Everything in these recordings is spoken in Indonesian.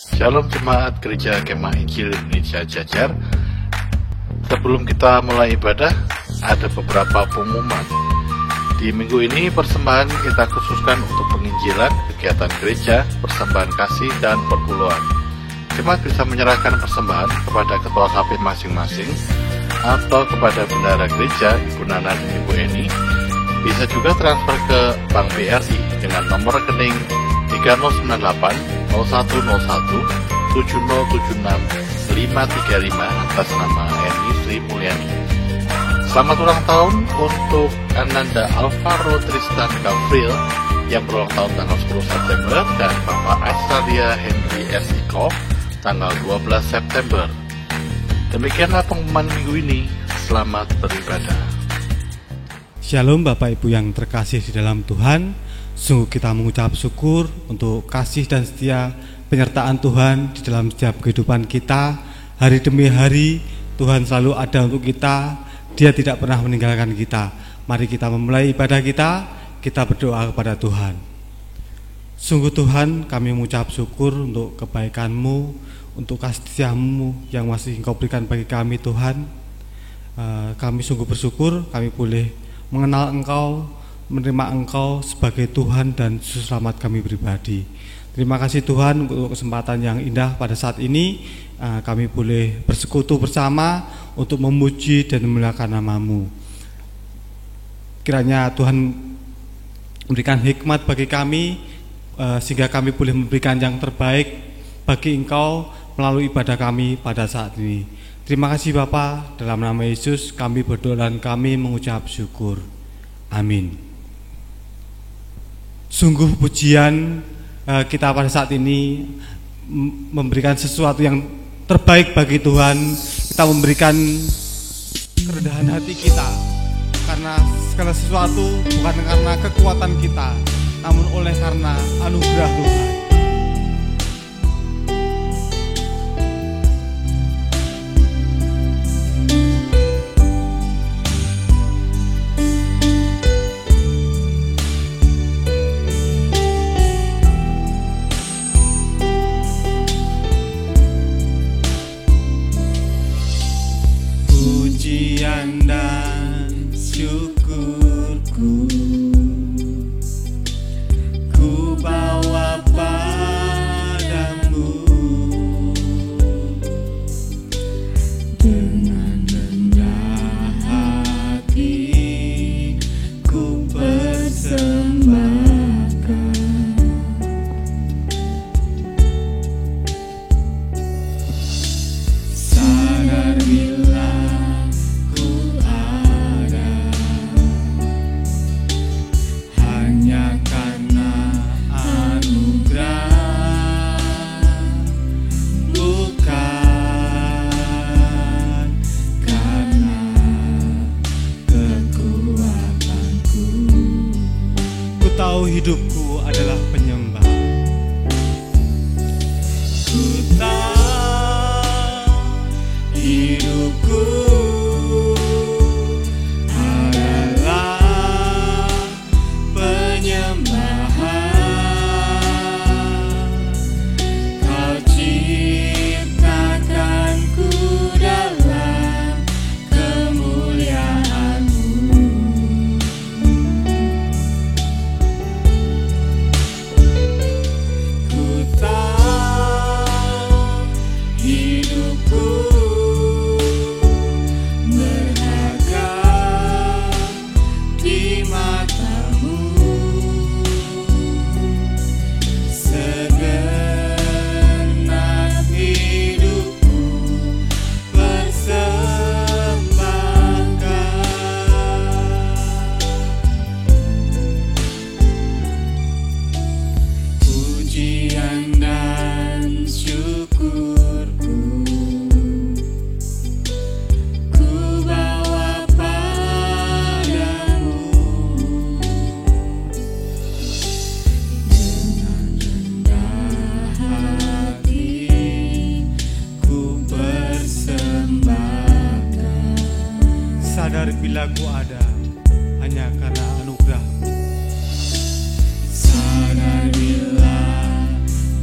Shalom jemaat Gereja Kemah Injil Indonesia Jajar. Sebelum kita mulai ibadah, ada beberapa pengumuman. Di minggu ini persembahan kita khususkan untuk penginjilan, kegiatan gereja, persembahan kasih, dan perpuluhan. Jemaat bisa menyerahkan persembahan kepada ketua KP masing-masing atau kepada bendahara gereja, Ibu Nana dan Ibu Eni. Bisa juga transfer ke Bank BRI dengan nomor rekening 3098 0101 7076 535 atas nama Eni Sri Mulyani. Selamat ulang tahun untuk Ananda Alvaro Tristan Gavril yang berulang tahun tanggal 10 September dan Bapak Aisaria Henry S. Iko tanggal 12 September. Demikianlah pengumuman minggu ini. Selamat beribadah. Shalom Bapak Ibu yang terkasih di dalam Tuhan. Sungguh kita mengucap syukur untuk kasih dan setia penyertaan Tuhan di dalam setiap kehidupan kita. Hari demi hari Tuhan selalu ada untuk kita. Dia tidak pernah meninggalkan kita. Mari kita memulai ibadah kita berdoa kepada Tuhan. Sungguh Tuhan, kami mengucap syukur untuk kebaikan-Mu, untuk kasih setia-Mu yang masih Engkau berikan bagi kami Tuhan. Kami sungguh bersyukur kami boleh mengenal Engkau, menerima Engkau sebagai Tuhan dan Juru Selamat kami pribadi. Terima kasih Tuhan untuk kesempatan yang indah pada saat ini. Kami boleh bersekutu bersama untuk memuji dan memuliakan nama-Mu. Kiranya Tuhan memberikan hikmat bagi kami, sehingga kami boleh memberikan yang terbaik bagi Engkau melalui ibadah kami pada saat ini. Terima kasih Bapa, dalam nama Yesus kami berdoa dan kami mengucap syukur. Amin. Sungguh pujian kita pada saat ini memberikan sesuatu yang terbaik bagi Tuhan. Kita memberikan kerendahan hati kita, karena segala sesuatu bukan karena kekuatan kita, namun oleh karena anugerah Tuhan. Dan syukurku ku bawa padamu dengan rendah hati ku persembahkan sadar bila hidupku adalah penyembah. Ku tahu hidupku adalah penyembahan. Kau ciptakanku dalam kemuliaan-Mu. Sadar bila ku ada hanya karena anugerah-Mu. Sadar bila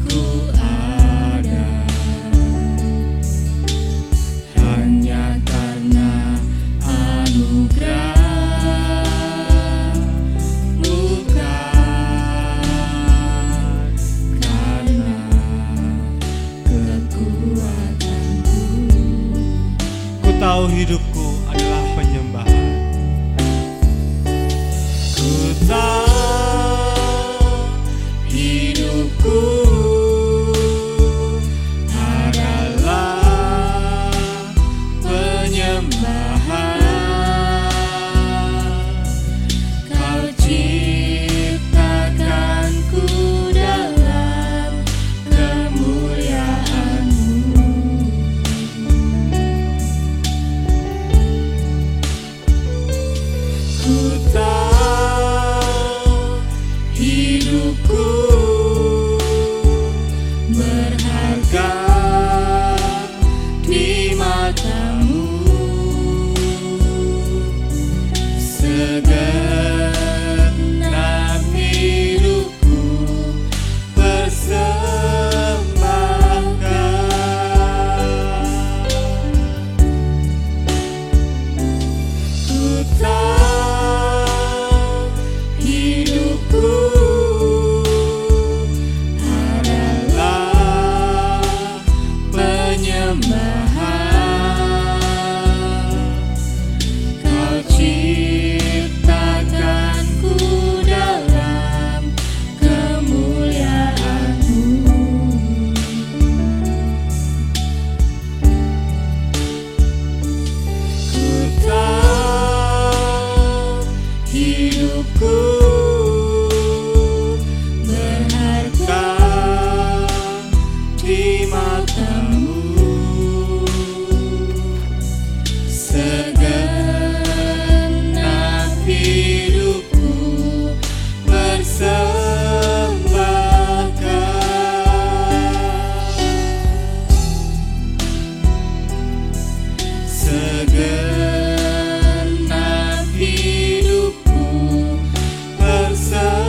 ku ada hidupku adalah penyembahan. Ku tahu hidupku adalah penyembahan. Kau ciptakanku dalam kemuliaan-Mu. Ku tahu hidupku berharga di mata-Mu. Segenap hidupku persembahkan. Ku tahu hidupku adalah penyembahan. Kau ciptakanku dalam kemuliaan-Mu. Ku tahu hidupku berharga di mata-Mu. Segenap hidupku persembahkan. Segenap hidupku persembahkan.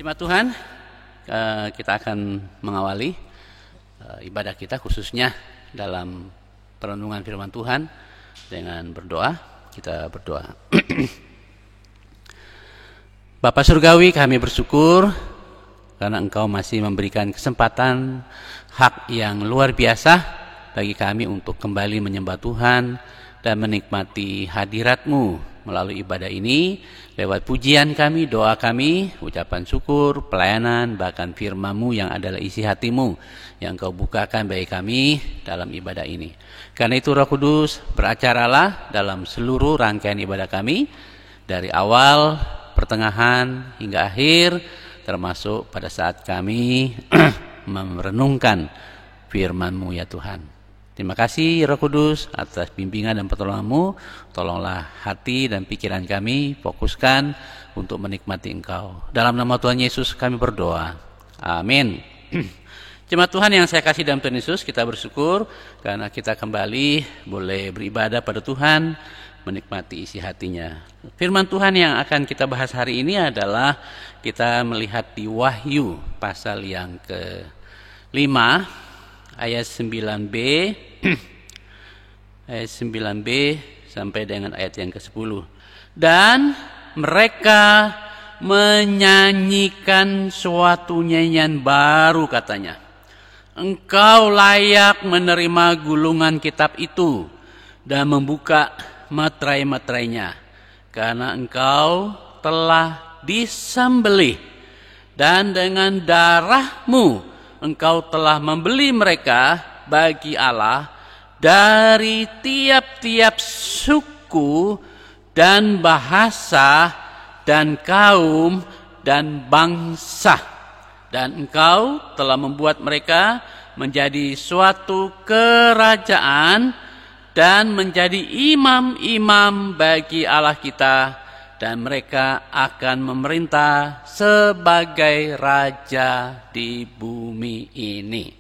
Jemaat Tuhan, kita akan mengawali ibadah kita khususnya dalam perenungan firman Tuhan dengan berdoa. Kita berdoa. Bapa Surgawi, kami bersyukur karena Engkau masih memberikan kesempatan hak yang luar biasa bagi kami untuk kembali menyembah Tuhan dan menikmati hadirat-Mu melalui ibadah ini, lewat pujian kami, doa kami, ucapan syukur, pelayanan, bahkan firman-Mu yang adalah isi hati-Mu yang Engkau bukakan bagi kami dalam ibadah ini. Karena itu Roh Kudus, beracaralah dalam seluruh rangkaian ibadah kami, dari awal, pertengahan, hingga akhir, termasuk pada saat kami merenungkan firman-Mu ya Tuhan. Terima kasih Roh Kudus atas bimbingan dan pertolongan-Mu. Tolonglah hati dan pikiran kami, fokuskan untuk menikmati Engkau. Dalam nama Tuhan Yesus kami berdoa. Amin. Jemaat Tuhan yang saya kasih dalam Tuhan Yesus, kita bersyukur karena kita kembali boleh beribadah pada Tuhan, menikmati isi hatinya. Firman Tuhan yang akan kita bahas hari ini adalah kita melihat di Wahyu pasal yang ke-5 ayat 9b ayat 9b sampai dengan ayat yang ke-10. Dan mereka menyanyikan suatu nyanyian baru, katanya. Engkau layak menerima gulungan kitab itu dan membuka meterai-meterainya, karena engkau telah disembelih dan dengan darah-Mu engkau telah membeli mereka bagi Allah dari tiap-tiap suku dan bahasa dan kaum dan bangsa. Dan engkau telah membuat mereka menjadi suatu kerajaan dan menjadi imam-imam bagi Allah kita, dan mereka akan memerintah sebagai raja di bumi ini.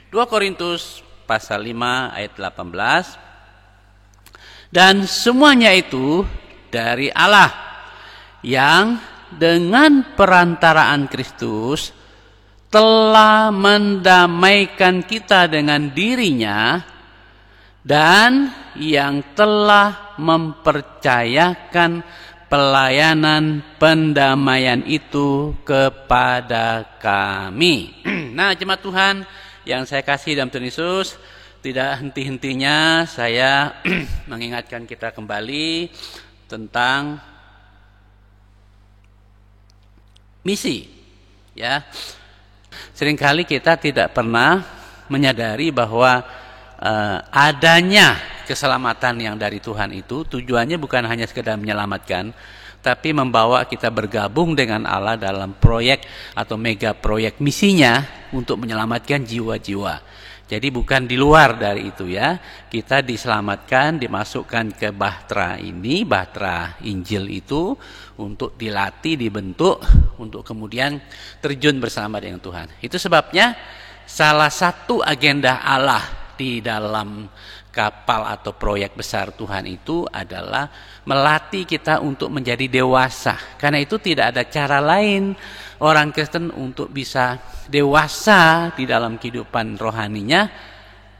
2 Korintus pasal 5 ayat 18. Dan semuanya itu dari Allah yang dengan perantaraan Kristus telah mendamaikan kita dengan dirinya, dan yang telah mempercayakan pelayanan pendamaian itu kepada kami. Nah, jemaat Tuhan yang saya kasih dalam Tuhan Yesus, tidak henti-hentinya saya mengingatkan kita kembali tentang misi. Ya, seringkali kita tidak pernah menyadari bahwa adanya keselamatan yang dari Tuhan itu tujuannya bukan hanya sekedar menyelamatkan, tapi membawa kita bergabung dengan Allah dalam proyek atau mega proyek misinya untuk menyelamatkan jiwa-jiwa. Jadi bukan di luar dari itu ya. Kita diselamatkan, dimasukkan ke bahtera ini, bahtera Injil itu untuk dilatih, dibentuk untuk kemudian terjun bersama dengan Tuhan. Itu sebabnya salah satu agenda Allah di dalam kapal atau proyek besar Tuhan itu adalah melatih kita untuk menjadi dewasa. Karena itu tidak ada cara lain orang Kristen untuk bisa dewasa di dalam kehidupan rohaninya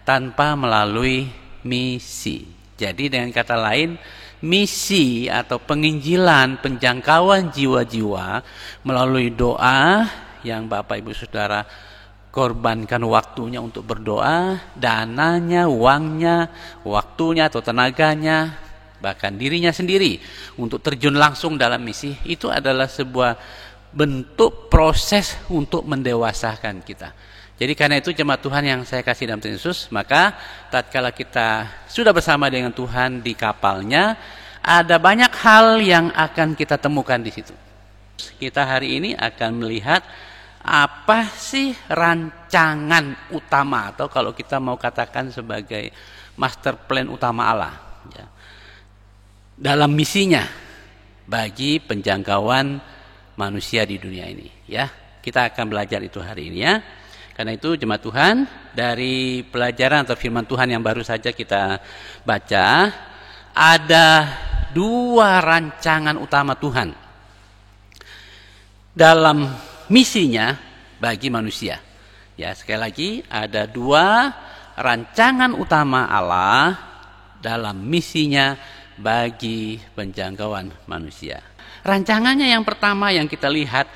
tanpa melalui misi. Jadi dengan kata lain, misi atau penginjilan, penjangkauan jiwa-jiwa melalui doa yang Bapak Ibu Saudara korbankan waktunya untuk berdoa, dananya, uangnya, waktunya atau tenaganya, bahkan dirinya sendiri untuk terjun langsung dalam misi, itu adalah sebuah bentuk proses untuk mendewasakan kita. Jadi karena itu jemaat Tuhan yang saya kasih dalam Tuhan Yesus, maka tatkala kita sudah bersama dengan Tuhan di kapalnya, ada banyak hal yang akan kita temukan di situ. Kita hari ini akan melihat apa sih rancangan utama, atau kalau kita mau katakan sebagai master plan utama Allah ya, dalam misinya bagi penjangkauan manusia di dunia ini ya. Kita akan belajar itu hari ini ya. Karena itu jemaat Tuhan, dari pelajaran atau firman Tuhan yang baru saja kita baca, ada dua rancangan utama Tuhan dalam misinya bagi manusia. Ya, sekali lagi ada dua rancangan utama Allah dalam misinya bagi penjangkauan manusia. Rancangannya yang pertama yang kita lihat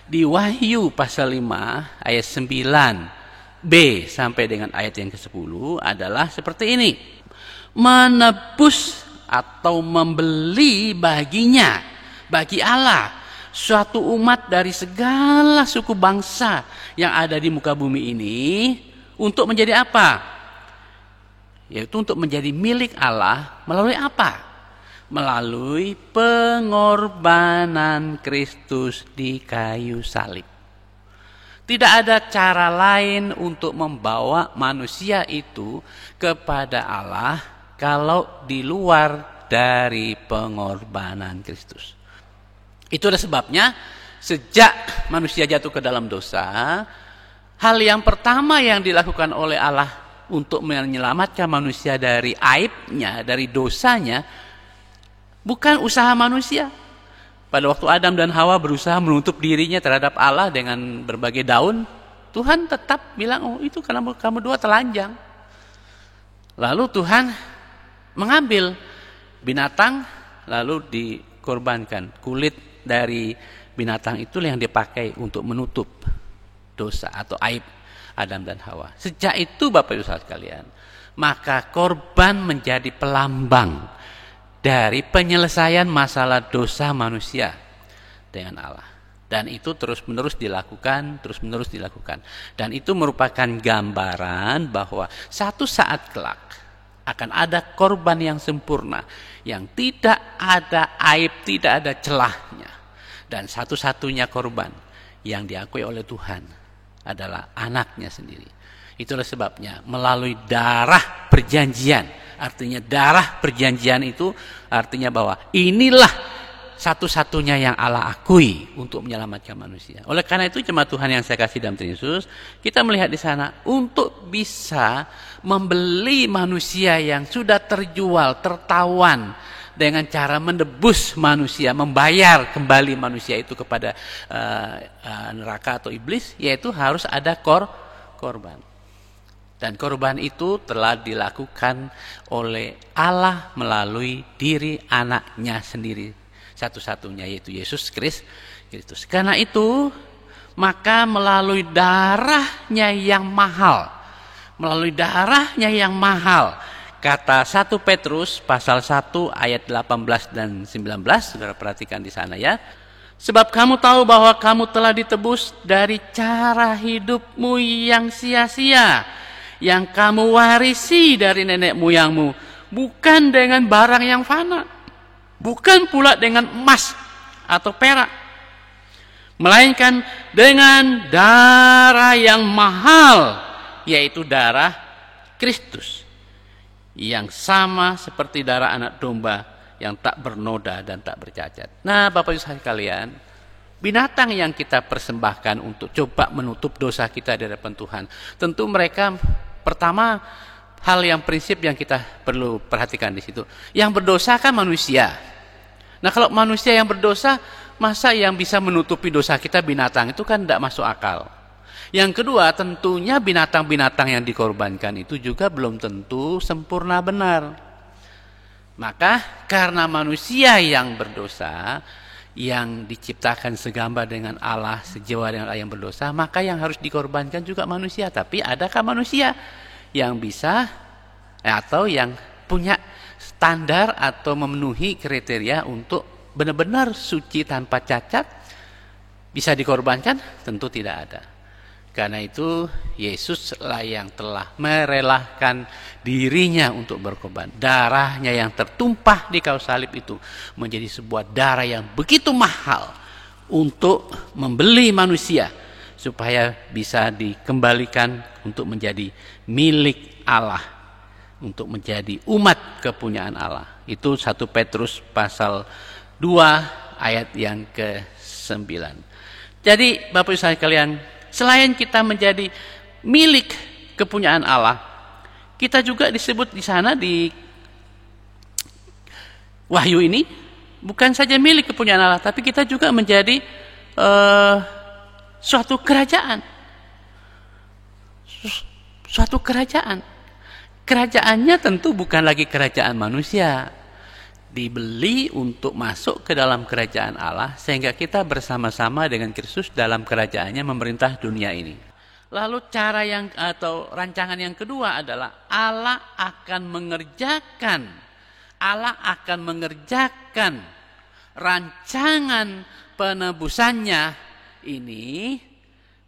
di Wahyu pasal 5 ayat 9b sampai dengan ayat yang ke-10 adalah seperti ini. Menebus atau membeli baginya, bagi Allah, suatu umat dari segala suku bangsa yang ada di muka bumi ini untuk menjadi apa? Yaitu untuk menjadi milik Allah melalui apa? Melalui pengorbanan Kristus di kayu salib. Tidak ada cara lain untuk membawa manusia itu kepada Allah kalau di luar dari pengorbanan Kristus. Itulah sebabnya sejak manusia jatuh ke dalam dosa, hal yang pertama yang dilakukan oleh Allah untuk menyelamatkan manusia dari aibnya, dari dosanya, bukan usaha manusia. Pada waktu Adam dan Hawa berusaha menutup dirinya terhadap Allah dengan berbagai daun, Tuhan tetap bilang, oh itu karena kamu dua telanjang. Lalu Tuhan mengambil binatang lalu dikorbankan. Kulit dari binatang itulah yang dipakai untuk menutup dosa atau aib Adam dan Hawa. Sejak itu Bapak Ibu saudara sekalian, maka korban menjadi pelambang dari penyelesaian masalah dosa manusia dengan Allah. Dan itu terus-menerus dilakukan. Dan itu merupakan gambaran bahwa satu saat kelak akan ada korban yang sempurna, yang tidak ada aib, tidak ada celahnya. Dan satu-satunya korban yang diakui oleh Tuhan adalah anaknya sendiri. Itulah sebabnya melalui darah perjanjian. Artinya darah perjanjian itu artinya bahwa inilah satu-satunya yang Allah akui untuk menyelamatkan manusia. Oleh karena itu jemaat Tuhan yang saya kasih dalam Tuhan Yesus, kita melihat di sana untuk bisa membeli manusia yang sudah terjual, tertawan dengan cara menebus manusia, membayar kembali manusia itu kepada neraka atau iblis, yaitu harus ada korban. Dan korban itu telah dilakukan oleh Allah melalui diri anaknya sendiri. satu-satunya, yaitu Yesus Kristus. Karena itu maka melalui darahnya yang mahal, kata 1 Petrus pasal 1 ayat 18 dan 19, saudara perhatikan di sana ya. Sebab kamu tahu bahwa kamu telah ditebus dari cara hidupmu yang sia-sia, yang kamu warisi dari nenek moyangmu, bukan dengan barang yang fana, bukan pula dengan emas atau perak, melainkan dengan darah yang mahal, yaitu darah Kristus, yang sama seperti darah anak domba yang tak bernoda dan tak bercacat. Nah, Bapak Ibu sekalian, binatang yang kita persembahkan untuk coba menutup dosa kita di hadapan Tuhan, tentu mereka pertama hal yang prinsip yang kita perlu perhatikan di situ. Yang berdosa kan manusia. Nah, kalau manusia yang berdosa, masa yang bisa menutupi dosa kita binatang, itu kan tidak masuk akal. Yang kedua, tentunya binatang-binatang yang dikorbankan itu juga belum tentu sempurna benar. Maka karena manusia yang berdosa, yang diciptakan segambar dengan Allah, sejiwa dengan Allah yang berdosa, maka yang harus dikorbankan juga manusia. Tapi adakah manusia yang bisa atau yang punya standar atau memenuhi kriteria untuk benar-benar suci tanpa cacat bisa dikorbankan? Tentu tidak ada. Karena itu Yesuslah yang telah merelakan dirinya untuk berkorban. Darahnya yang tertumpah di kayu salib itu menjadi sebuah darah yang begitu mahal untuk membeli manusia supaya bisa dikembalikan untuk menjadi milik Allah, untuk menjadi umat kepunyaan Allah. Itu 1 Petrus pasal 2 ayat yang ke-9. Jadi Bapak Ibu sekalian, selain kita menjadi milik kepunyaan Allah, kita juga disebut di sana di Wahyu ini bukan saja milik kepunyaan Allah, tapi kita juga menjadi suatu kerajaan. Suatu kerajaan. Kerajaannya tentu bukan lagi kerajaan manusia. Dibeli untuk masuk ke dalam kerajaan Allah, sehingga kita bersama-sama dengan Kristus dalam kerajaannya memerintah dunia ini. Lalu cara yang atau rancangan yang kedua adalah Allah akan mengerjakan rancangan penebusannya ini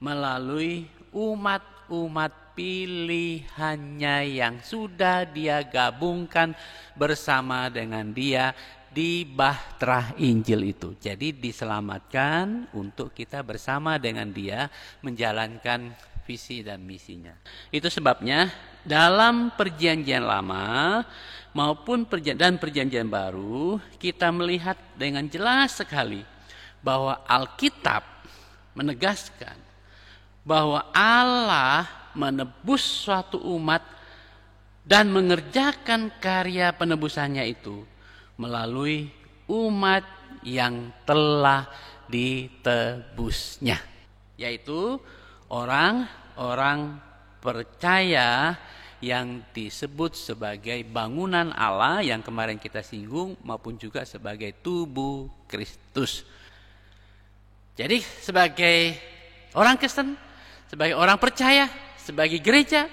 melalui umat-umat pilihannya yang sudah dia gabungkan bersama dengan dia di bahtera Injil itu. Jadi diselamatkan untuk kita bersama dengan dia menjalankan visi dan misinya. Itu sebabnya dalam perjanjian lama maupun perjanjian baru, kita melihat dengan jelas sekali bahwa Alkitab menegaskan bahwa Allah menebus suatu umat dan mengerjakan karya penebusannya itu melalui umat yang telah ditebusnya, yaitu orang-orang percaya yang disebut sebagai bangunan Allah yang kemarin kita singgung, maupun juga sebagai tubuh Kristus. Jadi sebagai orang Kristen, sebagai orang percaya, sebagai gereja,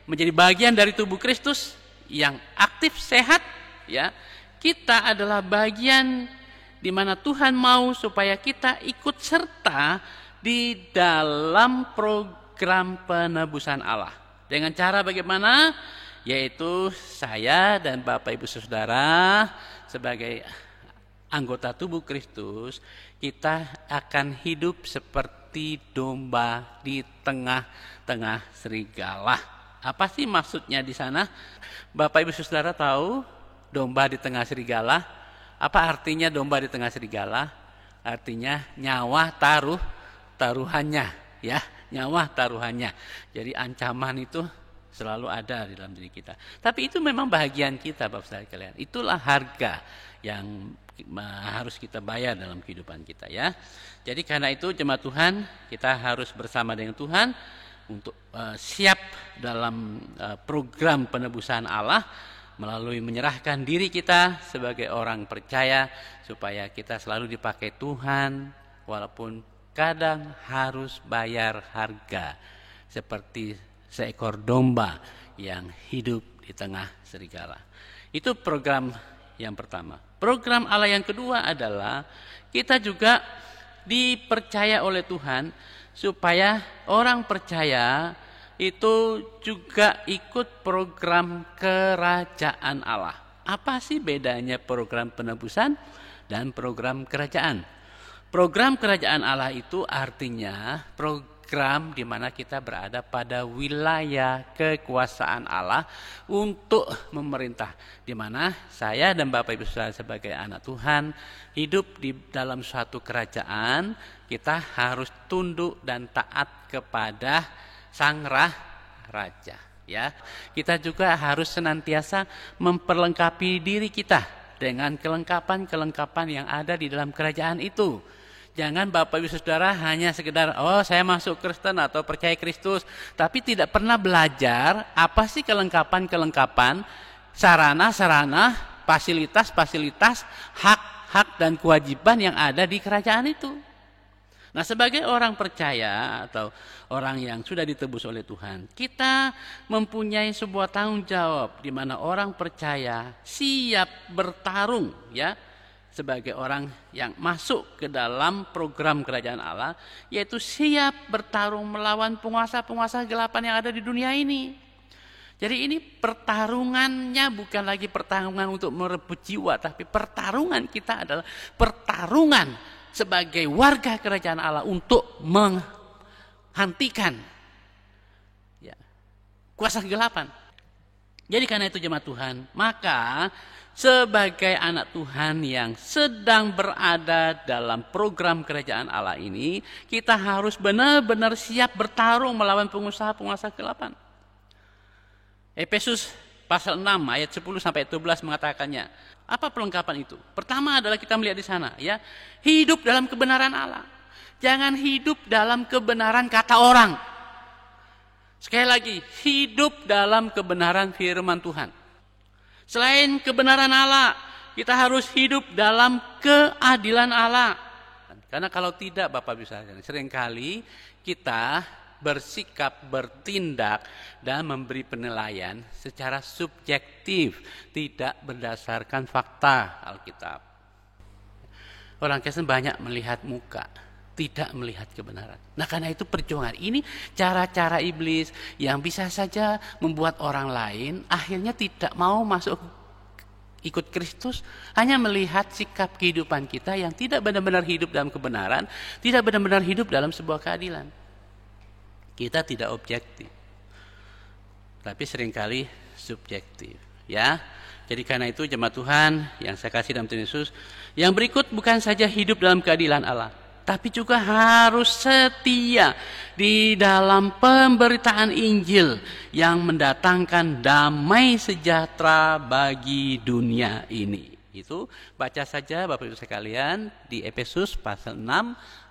menjadi bagian dari tubuh Kristus yang aktif, sehat, ya, kita adalah bagian di mana Tuhan mau supaya kita ikut serta di dalam program penebusan Allah. Dengan cara bagaimana? Yaitu saya dan Bapak Ibu Saudara sebagai anggota tubuh Kristus, kita akan hidup seperti domba di tengah-tengah serigala. Apa sih maksudnya di sana? Bapak Ibu Saudara tahu domba di tengah serigala? Apa artinya domba di tengah serigala? Artinya nyawa taruhannya, ya, nyawa taruhannya. Jadi ancaman itu selalu ada di dalam diri kita. Tapi itu memang bahagian kita, Bapak Saudara kalian. Itulah harga yang harus kita bayar dalam kehidupan kita, ya. Jadi karena itu jemaat Tuhan, kita harus bersama dengan Tuhan untuk siap dalam program penebusan Allah, melalui menyerahkan diri kita sebagai orang percaya, supaya kita selalu dipakai Tuhan, walaupun kadang harus bayar harga, seperti seekor domba yang hidup di tengah serigala. Itu program yang pertama. Program Allah yang kedua adalah kita juga dipercaya oleh Tuhan supaya orang percaya itu juga ikut program kerajaan Allah. Apa sih bedanya program penebusan dan program kerajaan? Program kerajaan Allah itu artinya program di mana kita berada pada wilayah kekuasaan Allah untuk memerintah, di mana saya dan Bapak Ibu Saudara sebagai anak Tuhan hidup di dalam suatu kerajaan. Kita harus tunduk dan taat kepada Sang Raja, ya. Kita juga harus senantiasa memperlengkapi diri kita dengan kelengkapan-kelengkapan yang ada di dalam kerajaan itu. Jangan Bapak Ibu Saudara hanya sekedar saya masuk Kristen atau percaya Kristus, tapi tidak pernah belajar apa sih kelengkapan-kelengkapan, sarana-sarana, fasilitas-fasilitas, hak-hak dan kewajiban yang ada di kerajaan itu. Nah, sebagai orang percaya atau orang yang sudah ditebus oleh Tuhan, kita mempunyai sebuah tanggung jawab di mana orang percaya siap bertarung, ya, sebagai orang yang masuk ke dalam program kerajaan Allah, yaitu siap bertarung melawan penguasa-penguasa gelapan yang ada di dunia ini. Jadi ini pertarungannya bukan lagi pertarungan untuk merebut jiwa, tapi pertarungan kita adalah pertarungan sebagai warga kerajaan Allah untuk menghentikan, ya, kuasa kegelapan. Jadi karena itu jemaat Tuhan, maka sebagai anak Tuhan yang sedang berada dalam program kerajaan Allah ini, kita harus benar-benar siap bertarung melawan penguasa-penguasa kegelapan. Efesus pasal 6 ayat 10 sampai 12 mengatakannya. Apa perlengkapan itu? Pertama adalah kita melihat di sana, ya, hidup dalam kebenaran Allah. Jangan hidup dalam kebenaran kata orang. Sekali lagi, hidup dalam kebenaran firman Tuhan. Selain kebenaran Allah, kita harus hidup dalam keadilan Allah. Karena kalau tidak, Bapak bisa, seringkali kita bersikap, bertindak, dan memberi penilaian secara subjektif, tidak berdasarkan fakta Alkitab. Orang Kristen banyak melihat muka, tidak melihat kebenaran. Nah, karena itu perjuangan ini cara-cara iblis yang bisa saja membuat orang lain akhirnya tidak mau masuk ikut Kristus, hanya melihat sikap kehidupan kita yang tidak benar-benar hidup dalam kebenaran, tidak benar-benar hidup dalam sebuah keadilan. Kita tidak objektif, tapi seringkali subjektif, ya. Jadi karena itu jemaat Tuhan yang saya kasih dalam Tuhan Yesus, yang berikut bukan saja hidup dalam keadilan Allah, tapi juga harus setia di dalam pemberitaan Injil yang mendatangkan damai sejahtera bagi dunia ini. Itu baca saja Bapak Ibu sekalian di Efesus pasal 6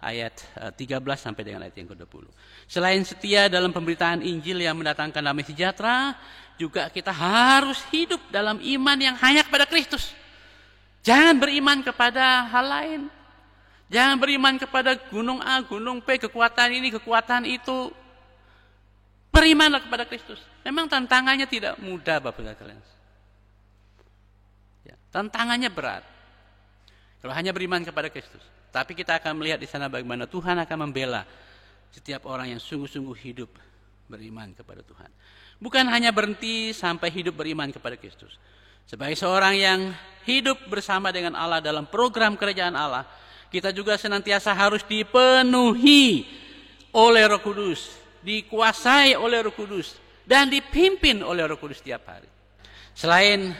ayat 13 sampai dengan ayat yang ke-20. Selain setia dalam pemberitaan Injil yang mendatangkan damai sejahtera, juga kita harus hidup dalam iman yang hanya kepada Kristus. Jangan beriman kepada hal lain. Jangan beriman kepada gunung A, gunung B, kekuatan ini, kekuatan itu. Berimanlah kepada Kristus. Memang tantangannya tidak mudah Bapak Ibu sekalian. Tantangannya berat. Kalau hanya beriman kepada Kristus. Tapi kita akan melihat di sana bagaimana Tuhan akan membela setiap orang yang sungguh-sungguh hidup beriman kepada Tuhan. Bukan hanya berhenti sampai hidup beriman kepada Kristus. Sebagai seorang yang hidup bersama dengan Allah dalam program kerajaan Allah, kita juga senantiasa harus dipenuhi oleh Roh Kudus, dikuasai oleh Roh Kudus, dan dipimpin oleh Roh Kudus setiap hari. Selain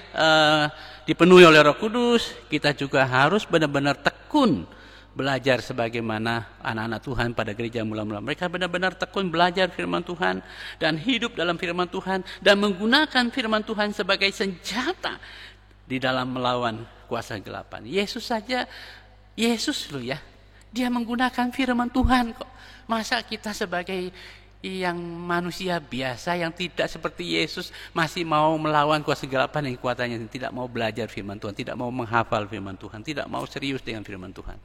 dipenuhi oleh Roh Kudus, kita juga harus benar-benar tekun belajar sebagaimana anak-anak Tuhan pada gereja mula-mula. Mereka benar-benar tekun belajar firman Tuhan dan hidup dalam firman Tuhan dan menggunakan firman Tuhan sebagai senjata di dalam melawan kuasa kegelapan. Yesus saja, Yesus loh ya, dia menggunakan firman Tuhan kok. Masa kita sebagai yang manusia biasa, yang tidak seperti Yesus, masih mau melawan kuasa kegelapan yang kekuatannya, tidak mau belajar firman Tuhan, tidak mau menghafal firman Tuhan, tidak mau serius dengan firman Tuhan.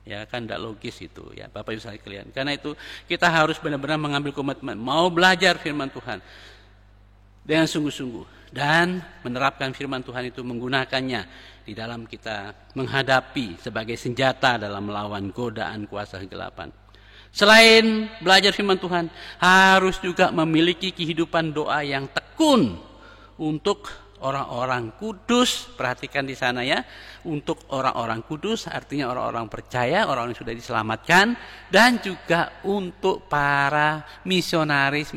Ya kan, tidak logis itu ya Bapak Ibu sekalian. Karena itu kita harus benar-benar mengambil komitmen mau belajar firman Tuhan dengan sungguh-sungguh dan menerapkan firman Tuhan itu, menggunakannya di dalam kita menghadapi sebagai senjata dalam melawan godaan kuasa kegelapan. Selain belajar firman Tuhan, harus juga memiliki kehidupan doa yang tekun untuk orang-orang kudus. Perhatikan di sana ya, untuk orang-orang kudus artinya orang-orang percaya, orang yang sudah diselamatkan, dan juga untuk para misionaris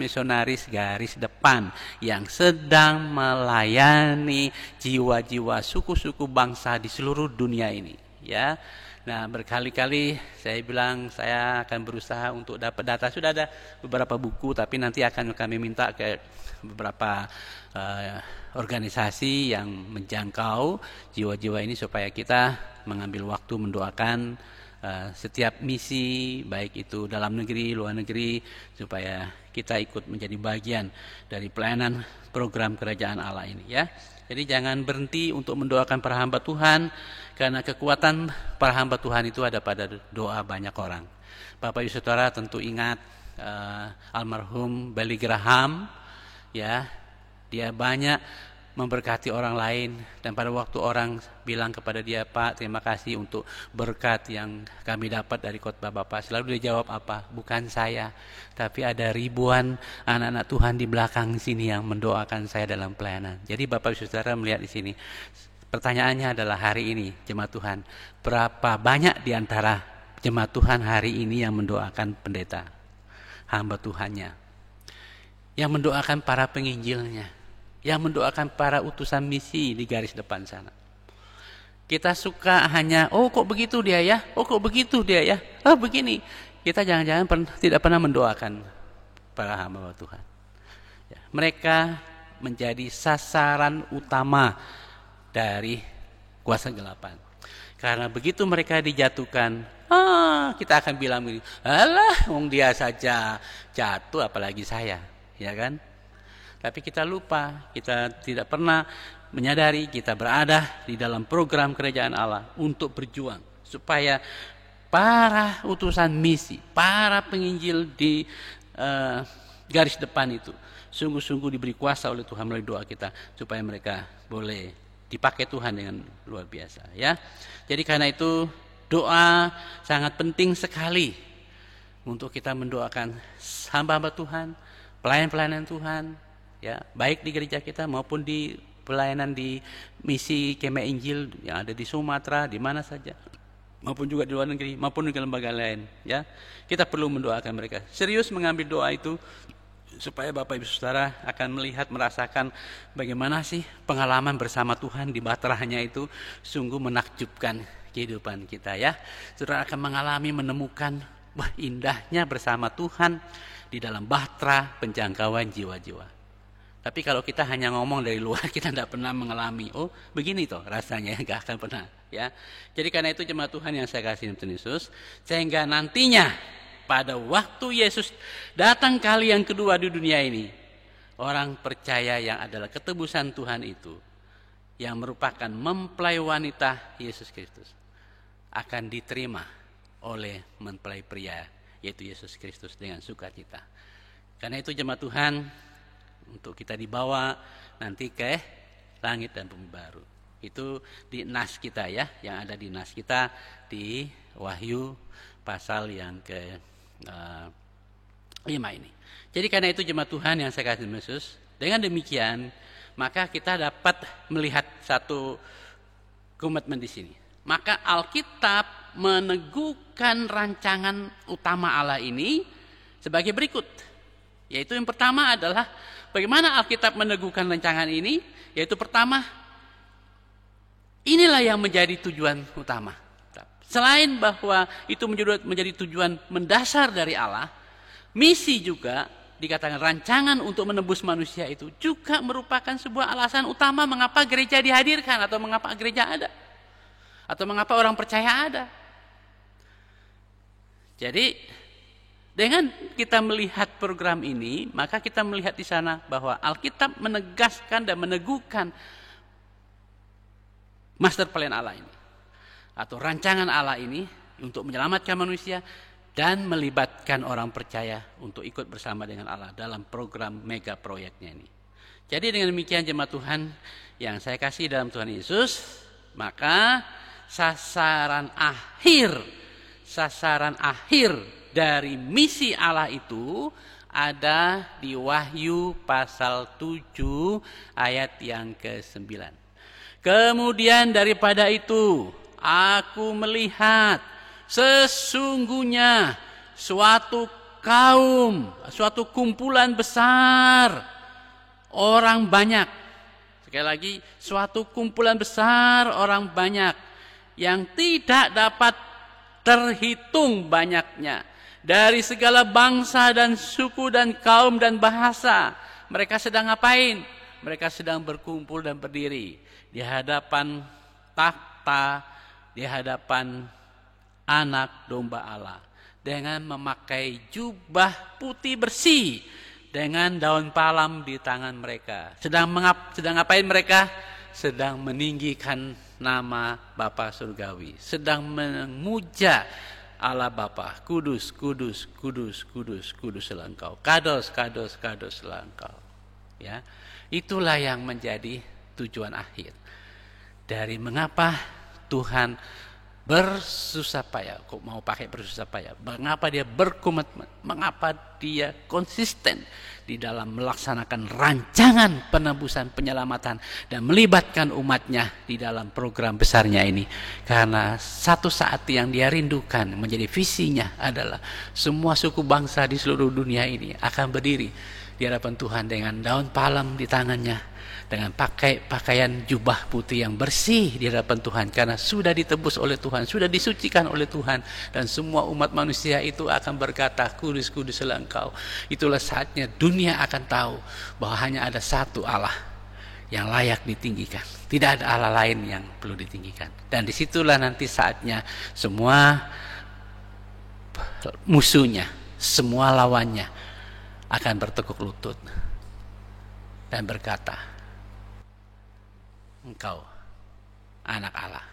garis depan yang sedang melayani jiwa-jiwa suku-suku bangsa di seluruh dunia ini ya. Nah, berkali-kali saya bilang saya akan berusaha untuk dapat data. Sudah ada beberapa buku, tapi nanti akan kami minta ke beberapa organisasi yang menjangkau jiwa-jiwa ini supaya kita mengambil waktu mendoakan setiap misi, baik itu dalam negeri, luar negeri, supaya kita ikut menjadi bagian dari pelayanan program kerajaan Allah ini ya. Jadi jangan berhenti untuk mendoakan para hamba Tuhan, karena kekuatan para hamba Tuhan itu ada pada doa banyak orang. Bapak Ibu Saudara tentu ingat almarhum Billy Graham ya, dia banyak memberkati orang lain, dan pada waktu orang bilang kepada dia, Pak, terima kasih untuk berkat yang kami dapat dari khotbah Bapak, selalu dia jawab apa? Bukan saya, tapi ada ribuan anak-anak Tuhan di belakang sini yang mendoakan saya dalam pelayanan. Jadi Bapak Ibu Saudara melihat di sini, pertanyaannya adalah hari ini jemaat Tuhan, berapa banyak di antara jemaat Tuhan hari ini yang mendoakan pendeta, hamba Tuhannya, yang mendoakan para penginjilnya, yang mendoakan para utusan misi di garis depan sana. Kita suka hanya, oh kok begitu dia ya, oh kok begitu dia ya, oh begini. Kita jangan-jangan tidak pernah mendoakan para hamba Tuhan ya, mereka menjadi sasaran utama dari kuasa kegelapan. Karena begitu mereka dijatuhkan, kita akan bilang begini, alah wong dia saja jatuh apalagi saya, ya kan? Tapi kita lupa, kita tidak pernah menyadari kita berada di dalam program kerajaan Allah untuk berjuang supaya para utusan misi, para penginjil di garis depan itu sungguh-sungguh diberi kuasa oleh Tuhan melalui doa kita, supaya mereka boleh dipakai Tuhan dengan luar biasa ya. Jadi karena itu doa sangat penting sekali untuk kita mendoakan hamba-hamba Tuhan, pelayan-pelayanan Tuhan ya, baik di gereja kita maupun di pelayanan di misi Kemah Injil yang ada di Sumatera, di mana saja, maupun juga di luar negeri, maupun di lembaga lain ya. Kita perlu mendoakan mereka, serius mengambil doa itu, supaya Bapak Ibu Saudara akan melihat, merasakan bagaimana sih pengalaman bersama Tuhan di baterainya itu sungguh menakjubkan kehidupan kita ya. Saudara akan mengalami, menemukan wah indahnya bersama Tuhan di dalam bahtera penjangkauan jiwa-jiwa. Tapi kalau kita hanya ngomong dari luar, kita tidak pernah mengalami, oh begini toh rasanya, nggak akan pernah ya. Jadi karena itu jemaat Tuhan yang saya kasih Tuhan Yesus, sehingga nantinya pada waktu Yesus datang kali yang kedua di dunia ini, orang percaya yang adalah ketebusan Tuhan itu, yang merupakan mempelai wanita Yesus Kristus, akan diterima oleh mempelai pria, yaitu Yesus Kristus dengan sukacita. Karena itu jemaat Tuhan, untuk kita dibawa nanti ke langit dan bumi baru. Itu di nas kita ya, yang ada di nas kita di Wahyu pasal yang ke-5 ini. Jadi karena itu jemaat Tuhan yang saya kasih Yesus, dengan demikian maka kita dapat melihat satu komitmen di sini. Maka Alkitab meneguhkan rancangan utama Allah ini sebagai berikut. Yaitu yang pertama adalah bagaimana Alkitab meneguhkan rancangan ini, yaitu pertama, inilah yang menjadi tujuan utama. Selain bahwa itu menjadi tujuan mendasar dari Allah, misi juga dikatakan rancangan untuk menebus manusia itu juga merupakan sebuah alasan utama mengapa gereja dihadirkan, atau mengapa gereja ada, atau mengapa orang percaya ada. Jadi Dengan kita melihat program ini, maka kita melihat di sana bahwa Alkitab menegaskan dan meneguhkan master plan Allah ini, atau rancangan Allah ini untuk menyelamatkan manusia dan melibatkan orang percaya untuk ikut bersama dengan Allah dalam program mega proyeknya ini. Jadi dengan demikian jemaat Tuhan yang saya kasih dalam Tuhan Yesus, maka sasaran akhir dari misi Allah itu ada di Wahyu pasal 7 ayat yang ke-9. Kemudian daripada itu aku melihat sesungguhnya suatu kaum, suatu kumpulan besar orang banyak. Sekali lagi, suatu kumpulan besar orang banyak yang tidak dapat terhitung banyaknya, dari segala bangsa dan suku dan kaum dan bahasa. Mereka sedang ngapain? Mereka sedang berkumpul dan berdiri di hadapan takhta, di hadapan anak domba Allah, dengan memakai jubah putih bersih, dengan daun palem di tangan mereka. Sedang ngapain mereka? Sedang meninggikan nama Bapa Surgawi, sedang memuja Allah Bapa. Kudus, kudus, kudus, kudus, kuduslah Engkau. Kados, kados, kadoslah Engkau. Ya, itulah yang menjadi tujuan akhir dari mengapa Tuhan bersusah payah. Kok mau pakai bersusah payah? Mengapa dia berkomitmen? Mengapa dia konsisten di dalam melaksanakan rancangan penebusan, penyelamatan, dan melibatkan umatnya di dalam program besarnya ini? Karena satu saat yang dia rindukan menjadi visinya adalah semua suku bangsa di seluruh dunia ini akan berdiri di hadapan Tuhan dengan daun palem di tangannya, dengan pakai pakaian jubah putih yang bersih di hadapan Tuhan, karena sudah ditebus oleh Tuhan, sudah disucikan oleh Tuhan, dan semua umat manusia itu akan berkata, kudus, kuduslah Engkau. Itulah saatnya dunia akan tahu bahwa hanya ada satu Allah yang layak ditinggikan, tidak ada Allah lain yang perlu ditinggikan. Dan disitulah nanti saatnya semua musuhnya, semua lawannya akan bertekuk lutut dan berkata, Engkau anak Allah,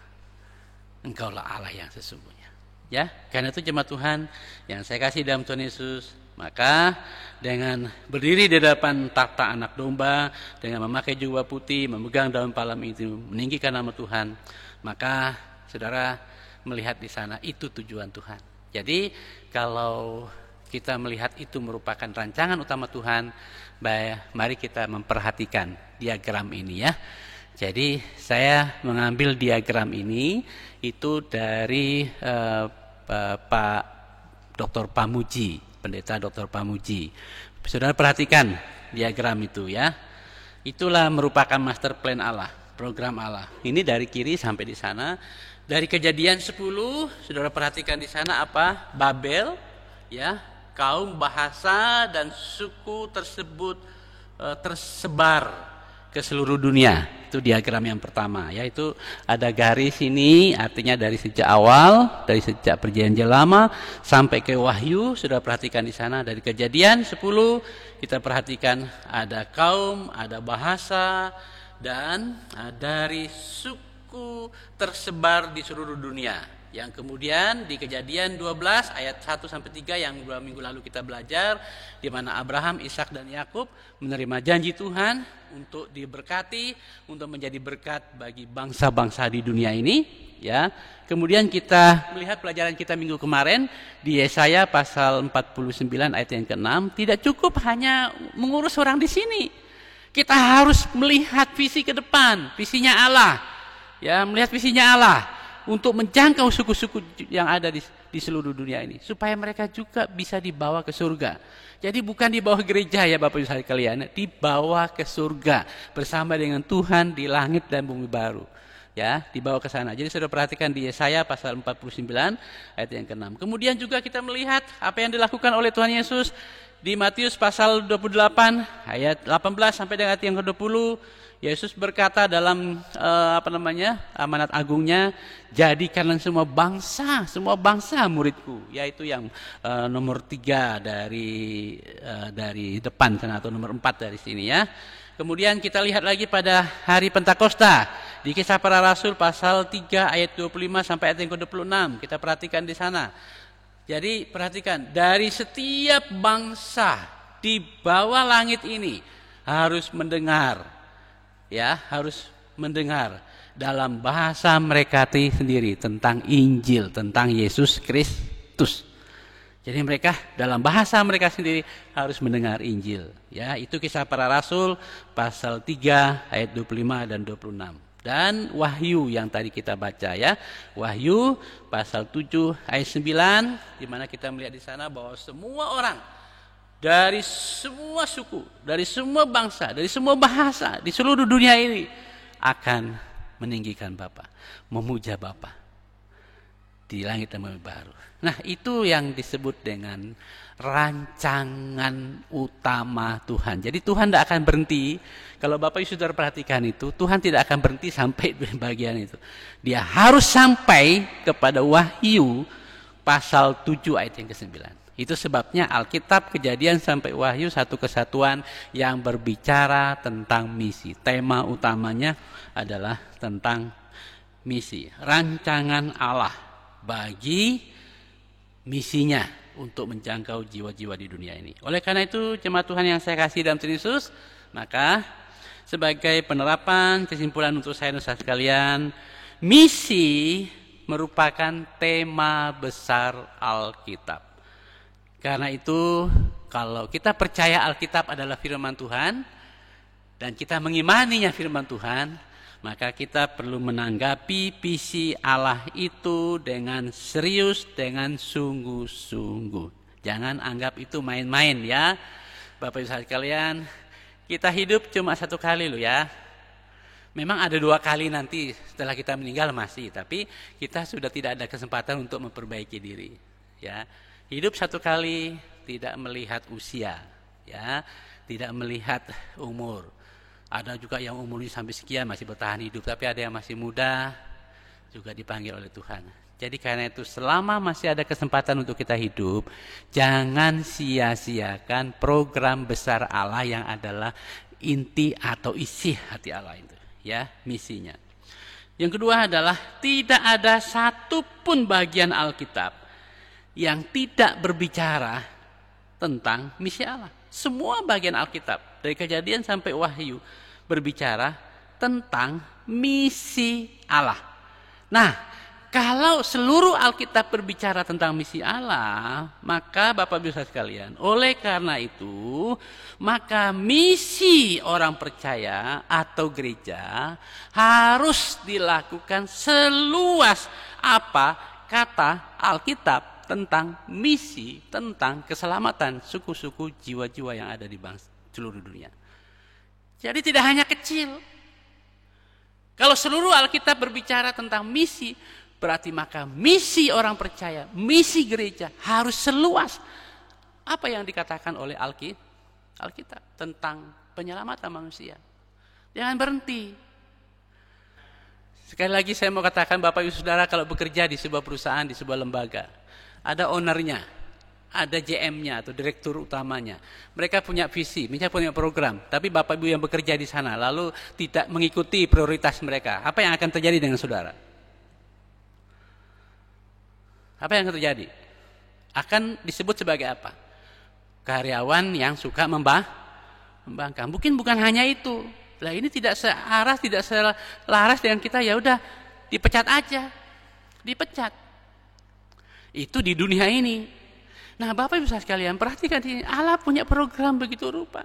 Engkaulah Allah yang sesungguhnya. Ya, karena itu jemaat Tuhan yang saya kasih dalam Tuhan Yesus, maka dengan berdiri di depan takhta anak domba, dengan memakai jubah putih, memegang daun palem itu, meninggikan nama Tuhan, maka saudara melihat di sana itu tujuan Tuhan. Jadi kalau kita melihat itu merupakan rancangan utama Tuhan, mari kita memperhatikan diagram ini ya. Jadi saya mengambil diagram ini itu dari Pak Dr. Pamuji, Pendeta Dr. Pamuji. Saudara perhatikan diagram itu ya. Itulah merupakan master plan Allah, program Allah. Ini dari kiri sampai di sana. Dari Kejadian 10, saudara perhatikan di sana apa? Babel, ya. Kaum, bahasa, dan suku tersebut tersebar ke seluruh dunia. Itu diagram yang pertama, yaitu ada garis ini, artinya dari sejak awal, dari sejak perjanjian lama sampai ke Wahyu. Sudah perhatikan di sana. Dari Kejadian 10 kita perhatikan ada kaum, ada bahasa, dan dari suku tersebar di seluruh dunia. Yang kemudian di Kejadian 12 ayat 1 sampai 3 yang 2 minggu lalu kita belajar, di mana Abraham, Ishak, dan Yakub menerima janji Tuhan untuk diberkati, untuk menjadi berkat bagi bangsa-bangsa di dunia ini, ya. Kemudian kita melihat pelajaran kita minggu kemarin di Yesaya pasal 49 ayat yang ke-6, tidak cukup hanya mengurus orang di sini. Kita harus melihat visi ke depan, visinya Allah. Ya, melihat visinya Allah untuk menjangkau suku-suku yang ada di seluruh dunia ini, supaya mereka juga bisa dibawa ke surga. Jadi bukan dibawa ke gereja ya Bapak Ibu sekalian, dibawa ke surga bersama dengan Tuhan di langit dan bumi baru. Ya, dibawa ke sana. Jadi saudara perhatikan di Yesaya pasal 49 ayat yang ke-6. Kemudian juga kita melihat apa yang dilakukan oleh Tuhan Yesus di Matius pasal 28 ayat 18 sampai dengan ayat yang ke-20. Yesus berkata dalam amanat agungnya, jadikanlah semua bangsa muridku, yaitu yang nomor 3 dari depan sana, atau nomor 4 dari sini ya. Kemudian kita lihat lagi pada hari Pentakosta di Kisah Para Rasul pasal 3 ayat 25 sampai ayat yang ke-26. Kita perhatikan di sana. Jadi perhatikan, dari setiap bangsa di bawah langit ini harus mendengar, ya, harus mendengar dalam bahasa mereka sendiri tentang Injil, tentang Yesus Kristus. Jadi mereka dalam bahasa mereka sendiri harus mendengar Injil. Ya, itu Kisah Para Rasul pasal 3 ayat 25 dan 26. Dan Wahyu yang tadi kita baca ya. Wahyu pasal 7 ayat 9, di mana kita melihat di sana bahwa semua orang dari semua suku, dari semua bangsa, dari semua bahasa di seluruh dunia ini akan meninggikan Bapa, memuja Bapa di langit dan bumi baru. Nah, itu yang disebut dengan rancangan utama Tuhan. Jadi Tuhan tidak akan berhenti. Kalau Bapak Ibu Saudara perhatikan itu, Tuhan tidak akan berhenti sampai di bagian itu. Dia harus sampai kepada Wahyu pasal 7 ayat yang ke-9. Itu sebabnya Alkitab, Kejadian sampai Wahyu satu kesatuan yang berbicara tentang misi. Tema utamanya adalah tentang misi, rancangan Allah bagi misinya untuk menjangkau jiwa-jiwa di dunia ini. Oleh karena itu, jemaat Tuhan yang saya kasih dalam Tuhan Yesus, maka sebagai penerapan kesimpulan untuk saya dan saudara sekalian, misi merupakan tema besar Alkitab. Karena itu, kalau kita percaya Alkitab adalah firman Tuhan dan kita mengimaninya firman Tuhan, maka kita perlu menanggapi visi Allah itu dengan serius, dengan sungguh-sungguh. Jangan anggap itu main-main ya. Bapak Ibu sekalian, kita hidup cuma satu kali loh ya. Memang ada 2 kali nanti setelah kita meninggal masih, tapi kita sudah tidak ada kesempatan untuk memperbaiki diri. Ya, hidup satu kali, tidak melihat usia, ya, tidak melihat umur. Ada juga yang umurnya sampai sekian masih bertahan hidup, tapi ada yang masih muda juga dipanggil oleh Tuhan. Jadi karena itu selama masih ada kesempatan untuk kita hidup, jangan sia-siakan program besar Allah yang adalah inti atau isi hati Allah itu, ya, misinya. Yang kedua adalah tidak ada satupun bagian Alkitab yang tidak berbicara tentang misi Allah. Semua bagian Alkitab dari Kejadian sampai Wahyu berbicara tentang misi Allah. Nah, kalau seluruh Alkitab berbicara tentang misi Allah, maka Bapak Ibu sekalian, oleh karena itu, maka misi orang percaya atau gereja harus dilakukan seluas apa kata Alkitab tentang misi, tentang keselamatan suku-suku jiwa-jiwa yang ada di bangsa seluruh dunia. Jadi tidak hanya kecil. Kalau seluruh Alkitab berbicara tentang misi, berarti maka misi orang percaya, misi gereja harus seluas apa yang dikatakan oleh Alkitab tentang penyelamatan manusia. Jangan berhenti. Sekali lagi saya mau katakan Bapak Ibu Saudara, kalau bekerja di sebuah perusahaan, di sebuah lembaga, ada ownernya, ada JM-nya atau direktur utamanya. Mereka punya visi, mereka punya program. Tapi Bapak Ibu yang bekerja di sana lalu tidak mengikuti prioritas mereka. Apa yang akan terjadi dengan saudara? Apa yang akan terjadi? Akan disebut sebagai apa? Karyawan yang suka membangkang. Mungkin bukan hanya itu. Lah ini tidak searah, tidak selaras dengan kita, ya udah dipecat aja. Dipecat. Itu di dunia ini. Nah, Bapak Ibu sekalian, perhatikan ini, Allah punya program begitu rupa.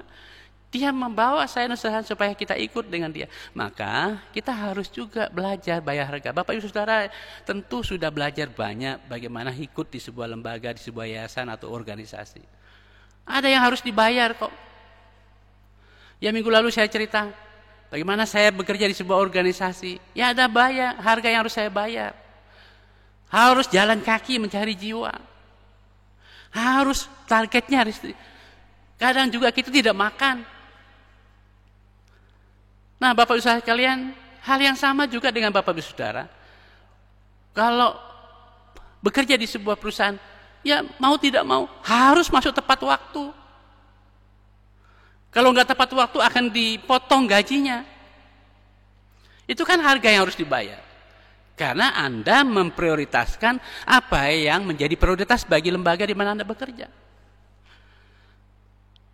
Dia membawa saya dan saudara supaya kita ikut dengan dia. Maka kita harus juga belajar bayar harga. Bapak Ibu Saudara tentu sudah belajar banyak bagaimana ikut di sebuah lembaga, di sebuah yayasan atau organisasi. Ada yang harus dibayar kok. Ya minggu lalu saya cerita, Bagaimana saya bekerja di sebuah organisasi? Ya ada harga yang harus saya bayar. Harus jalan kaki mencari jiwa. Harus targetnya harus. Kadang juga kita tidak makan. Nah, Bapak Ibu Saudara kalian, hal yang sama juga dengan Bapak Ibu Saudara. Kalau bekerja di sebuah perusahaan, ya mau tidak mau harus masuk tepat waktu. Kalau nggak tepat waktu akan dipotong gajinya. Itu kan harga yang harus dibayar. Karena Anda memprioritaskan apa yang menjadi prioritas bagi lembaga di mana Anda bekerja.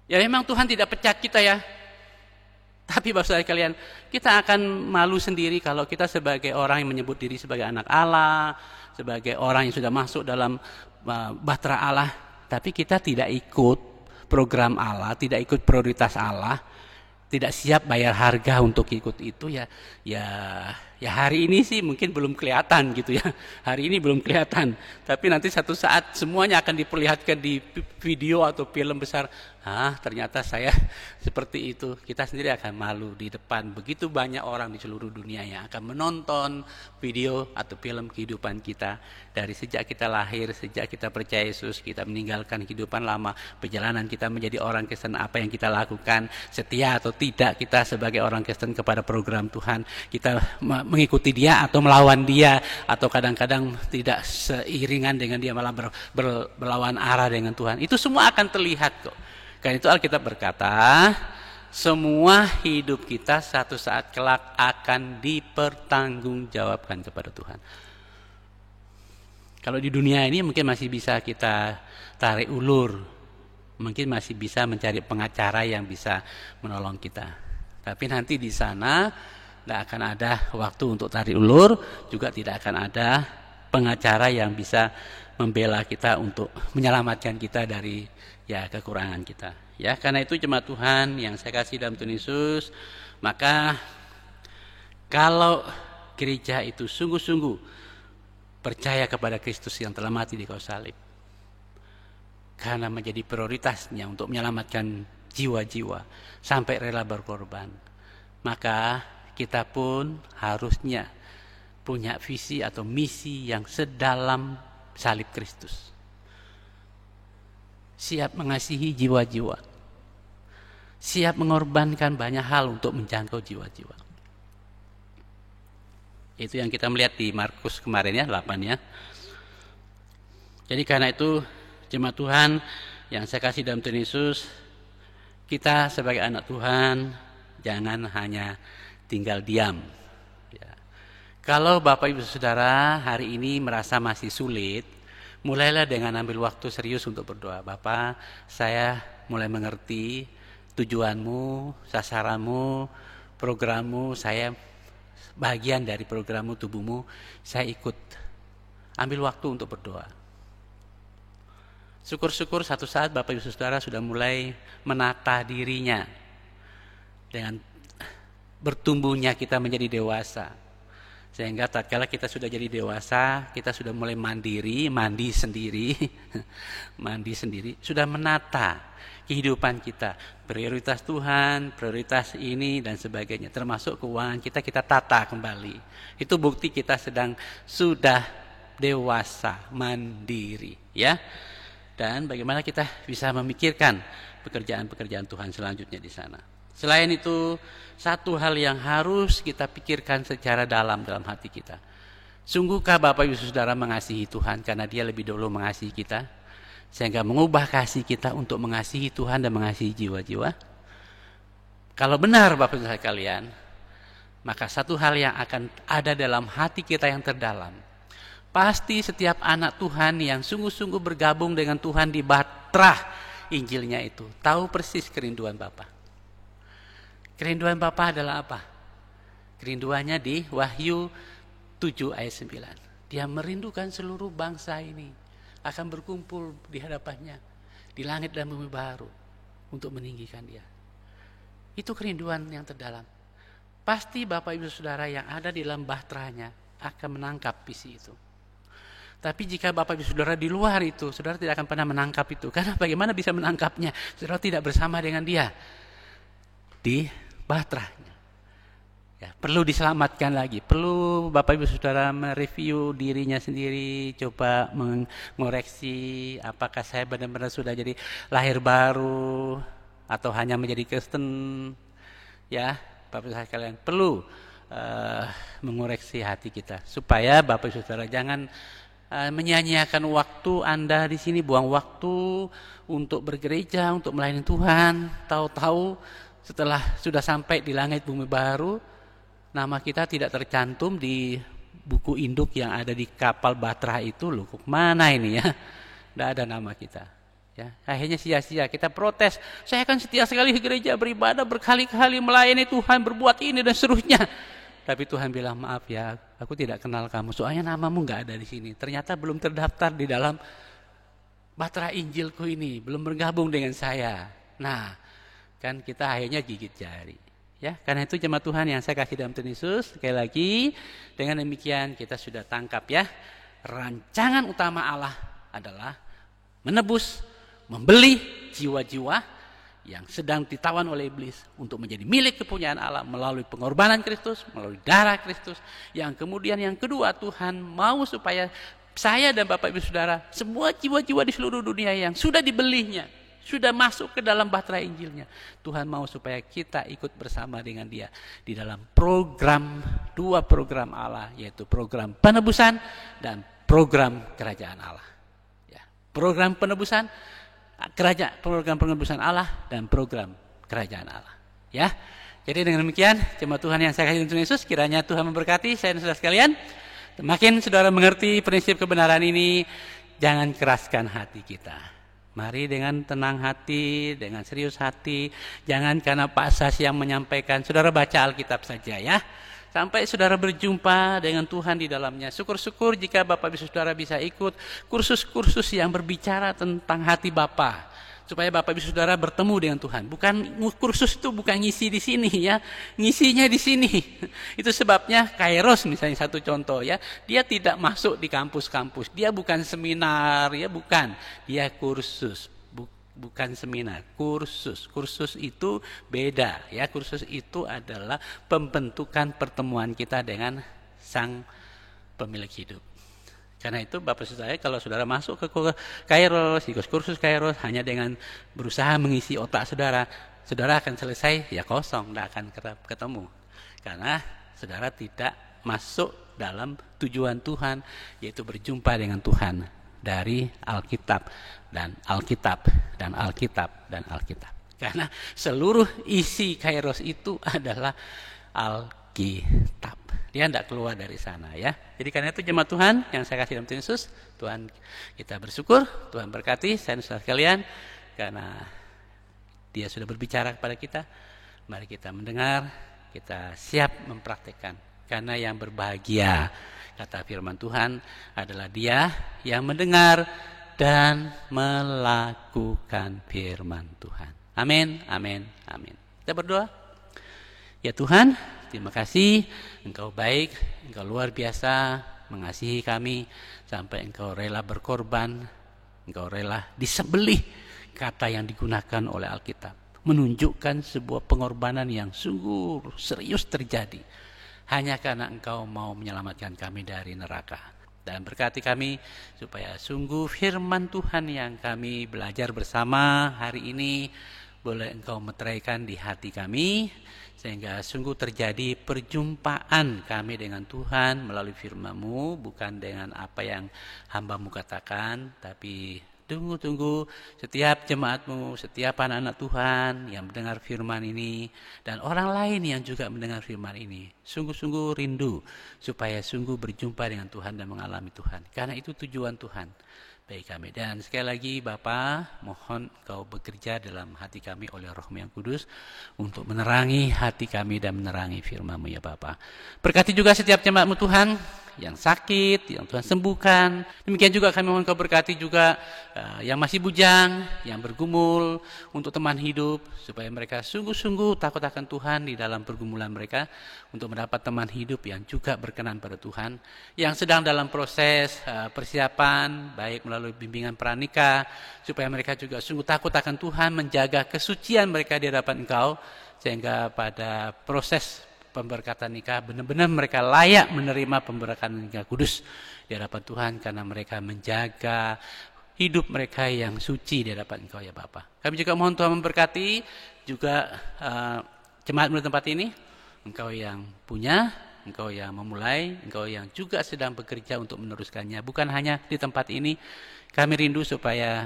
Ya memang Tuhan tidak pecat kita ya. Tapi Bapak Saudara kalian, kita akan malu sendiri kalau kita sebagai orang yang menyebut diri sebagai anak Allah, sebagai orang yang sudah masuk dalam bahtera Allah, tapi kita tidak ikut program Allah, tidak ikut prioritas Allah, tidak siap bayar harga untuk ikut itu, ya hari ini sih mungkin belum kelihatan gitu ya. Hari ini belum kelihatan, tapi nanti satu saat semuanya akan diperlihatkan di video atau film besar. Ternyata saya seperti itu. Kita sendiri akan malu di depan begitu banyak orang di seluruh dunia yang akan menonton video atau film kehidupan kita. Dari sejak kita lahir, sejak kita percaya Yesus, kita meninggalkan kehidupan lama, perjalanan kita menjadi orang Kristen, apa yang kita lakukan, setia atau tidak kita sebagai orang Kristen kepada program Tuhan, kita mengikuti dia atau melawan dia, atau kadang-kadang tidak seiringan dengan dia, malah berlawan arah dengan Tuhan. Itu semua akan terlihat kok. Karena itu Alkitab berkata, semua hidup kita satu saat kelak akan dipertanggungjawabkan kepada Tuhan. Kalau di dunia ini mungkin masih bisa kita tarik ulur, mungkin masih bisa mencari pengacara yang bisa menolong kita. Tapi nanti di sana tidak akan ada waktu untuk tarik ulur, juga tidak akan ada pengacara yang bisa membela kita untuk menyelamatkan kita dari kekurangan kita. Ya, karena itu jemaat Tuhan yang saya kasih dalam Tuhan Yesus, maka kalau gereja itu sungguh-sungguh percaya kepada Kristus yang telah mati di kayu salib, karena menjadi prioritasnya untuk menyelamatkan jiwa-jiwa sampai rela berkorban, maka kita pun harusnya punya visi atau misi yang sedalam salib Kristus. Siap mengasihi jiwa-jiwa, siap mengorbankan banyak hal untuk menjangkau jiwa-jiwa. Itu yang kita melihat di Markus kemarin 8 ya. Jadi karena itu jemaat Tuhan yang saya kasih dalam Tuhan Yesus, kita sebagai anak Tuhan jangan hanya tinggal diam. Kalau Bapak Ibu Saudara hari ini merasa masih sulit, mulailah dengan ambil waktu serius untuk berdoa. Bapak, saya mulai mengerti tujuanmu, sasaranmu, programmu, saya bagian dari programmu, tubuhmu, saya ikut. Ambil waktu untuk berdoa. Syukur-syukur satu saat Bapak Ibu Saudara sudah mulai menata dirinya dengan bertumbuhnya kita menjadi dewasa. Sehingga tatkala kita sudah jadi dewasa, kita sudah mulai mandi sendiri, sudah menata kehidupan kita, prioritas Tuhan, prioritas ini dan sebagainya, termasuk keuangan kita tata kembali. Itu bukti kita sudah dewasa, mandiri, ya. Dan bagaimana kita bisa memikirkan pekerjaan-pekerjaan Tuhan selanjutnya di sana. Selain itu, satu hal yang harus kita pikirkan secara dalam hati kita. Sungguhkah Bapak Ibu Saudara mengasihi Tuhan karena Dia lebih dulu mengasihi kita, sehingga mengubah kasih kita untuk mengasihi Tuhan dan mengasihi jiwa-jiwa? Kalau benar Bapak Ibu Saudara kalian, maka satu hal yang akan ada dalam hati kita yang terdalam, pasti setiap anak Tuhan yang sungguh-sungguh bergabung dengan Tuhan di bahtera Injilnya itu tahu persis kerinduan Bapa. Kerinduan Bapa adalah apa? Kerinduannya di Wahyu 7 ayat 9. Dia merindukan seluruh bangsa ini akan berkumpul di hadapannya di langit dan bumi baru untuk meninggikan Dia. Itu kerinduan yang terdalam. Pasti Bapak Ibu Saudara yang ada di dalam bahteranya akan menangkap visi itu. Tapi jika Bapak Ibu Saudara di luar itu, Saudara tidak akan pernah menangkap itu. Karena bagaimana bisa menangkapnya? Saudara tidak bersama dengan Dia di bahteranya. Ya, perlu diselamatkan lagi, perlu Bapak Ibu Saudara mereview dirinya sendiri, coba mengoreksi apakah saya benar-benar sudah jadi lahir baru atau hanya menjadi Kristen. Ya, Bapak Ibu sekalian perlu mengoreksi hati kita supaya Bapak Ibu Saudara jangan menyia-nyiakan waktu Anda di sini, buang waktu untuk bergereja, untuk melayani Tuhan, tahu-tahu setelah sudah sampai di langit bumi baru, nama kita tidak tercantum di buku induk yang ada di kapal Batra itu. Loh, mana ini ya? Tidak ada nama kita. Ya, akhirnya sia-sia kita protes. Saya kan setia sekali ke gereja, beribadah berkali-kali, melayani Tuhan, berbuat ini dan seterusnya. Tapi Tuhan bilang, maaf ya, aku tidak kenal kamu. Soalnya namamu nggak ada di sini. Ternyata belum terdaftar di dalam Batra Injilku ini, belum bergabung dengan saya. Nah, kan kita akhirnya gigit jari. Ya, karena itu jemaat Tuhan yang saya kasih dalam Tuhan Yesus, sekali lagi dengan demikian kita sudah tangkap ya, rancangan utama Allah adalah menebus, membeli jiwa-jiwa yang sedang ditawan oleh iblis untuk menjadi milik kepunyaan Allah melalui pengorbanan Kristus, melalui darah Kristus. Yang kemudian yang kedua, Tuhan mau supaya saya dan Bapak Ibu Saudara, semua jiwa-jiwa di seluruh dunia yang sudah dibelinya, sudah masuk ke dalam Batra Injilnya, Tuhan mau supaya kita ikut bersama dengan Dia di dalam program, dua program Allah, yaitu program penebusan dan program kerajaan Allah. Ya, program penebusan, program penebusan Allah dan program kerajaan Allah. Ya, jadi dengan demikian, jemaat Tuhan yang saya kasih dalam Tuhan Yesus, kiranya Tuhan memberkati saya dan saudara sekalian. Semakin saudara mengerti prinsip kebenaran ini, jangan keraskan hati kita. Mari dengan tenang hati, dengan serius hati. Jangan karena Pak Sas yang menyampaikan, saudara baca Alkitab saja ya. Sampai saudara berjumpa dengan Tuhan di dalamnya. Syukur-syukur jika Bapak Ibu Saudara bisa ikut kursus-kursus yang berbicara tentang hati Bapa. Supaya Bapak Ibu Saudara bertemu dengan Tuhan. Bukan kursus itu bukan ngisi di sini ya, ngisinya di sini. Itu sebabnya Kairos misalnya satu contoh ya, dia tidak masuk di kampus-kampus. Dia bukan seminar ya, bukan. Dia kursus. Bukan seminar, kursus. Kursus itu beda ya. Kursus itu adalah pembentukan pertemuan kita dengan Sang Pemilik hidup. Karena itu Bapak Saudara, kalau saudara masuk ke Kairos, ikut kursus Kairos hanya dengan berusaha mengisi otak saudara, saudara akan selesai ya kosong, tidak akan ketemu. Karena saudara tidak masuk dalam tujuan Tuhan, yaitu berjumpa dengan Tuhan dari Alkitab dan Alkitab dan Alkitab dan Alkitab. Karena seluruh isi Kairos itu adalah Alkitab. Dia tidak keluar dari sana ya. Jadi karena itu jemaat Tuhan yang saya kasih dalam Tuhan Yesus, Tuhan kita bersyukur, Tuhan berkati saya dan saudara sekalian, karena Dia sudah berbicara kepada kita. Mari kita mendengar, kita siap mempraktekkan. Karena yang berbahagia, kata firman Tuhan, adalah dia yang mendengar dan melakukan firman Tuhan. Amin, amin, amin. Kita berdoa. Ya Tuhan, terima kasih, Engkau baik, Engkau luar biasa mengasihi kami sampai Engkau rela berkorban, Engkau rela disembelih, kata yang digunakan oleh Alkitab, menunjukkan sebuah pengorbanan yang sungguh serius terjadi hanya karena Engkau mau menyelamatkan kami dari neraka. Dan berkati kami supaya sungguh firman Tuhan yang kami belajar bersama hari ini boleh Engkau meteraikan di hati kami, sehingga sungguh terjadi perjumpaan kami dengan Tuhan melalui firman-Mu, bukan dengan apa yang hamba-Mu katakan, tapi tunggu setiap jemaat-Mu, setiap anak-anak Tuhan yang mendengar firman ini, dan orang lain yang juga mendengar firman ini, sungguh-sungguh rindu supaya sungguh berjumpa dengan Tuhan dan mengalami Tuhan. Karena itu tujuan Tuhan bagi kami. Dan sekali lagi Bapa, mohon Kau bekerja dalam hati kami oleh Roh-Mu yang Kudus untuk menerangi hati kami dan menerangi firman-Mu ya Bapa. Berkati juga setiap jemaat-Mu Tuhan yang sakit, yang Tuhan sembuhkan. Demikian juga kami mohon Kau berkati juga yang masih bujang, yang bergumul untuk teman hidup, supaya mereka sungguh-sungguh takut akan Tuhan di dalam pergumulan mereka, untuk mendapat teman hidup yang juga berkenan pada Tuhan, yang sedang dalam proses persiapan, baik melalui bimbingan pranikah, supaya mereka juga sungguh takut akan Tuhan, menjaga kesucian mereka di hadapan Engkau, sehingga pada proses pemberkatan nikah, benar-benar mereka layak menerima pemberkatan nikah kudus di hadapan Tuhan, karena mereka menjaga hidup mereka yang suci di hadapan Engkau ya Bapa. Kami juga mohon Tuhan memberkati juga jemaat di tempat ini. Engkau yang punya, Engkau yang memulai, Engkau yang juga sedang bekerja untuk meneruskannya. Bukan hanya di tempat ini, kami rindu supaya